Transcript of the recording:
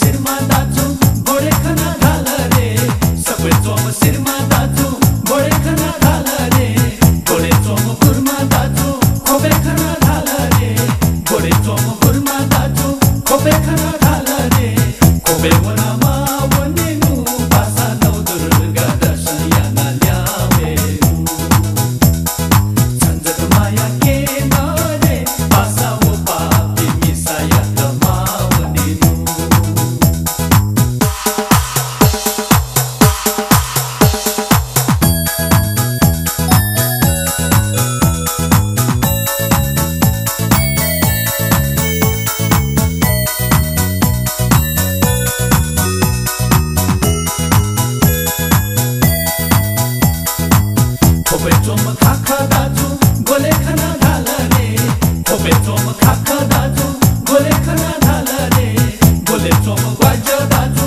शिरमा दाजु गोडे खाना थाल रे सबै चोम शिरमा दाजु गोडे खाना थाल रे गोडे चोम खुरमा दाजु खोपे खाना थाल रे गोडे चोम खुरमा दाजु खोपे खाना थाल रे खोपे वनामा वनेनु पासा नौ दुर्गा दर्शन याना ल्यावे संजत माया के नरे पासा वो पापी मिसाया तमावनेनु खोपे चोम खाखा दाजु गोले खाना थाल रे खोपे चोम खाखा दाजु गोले खाना थाल रे गोले चोम ग्वाज दाजु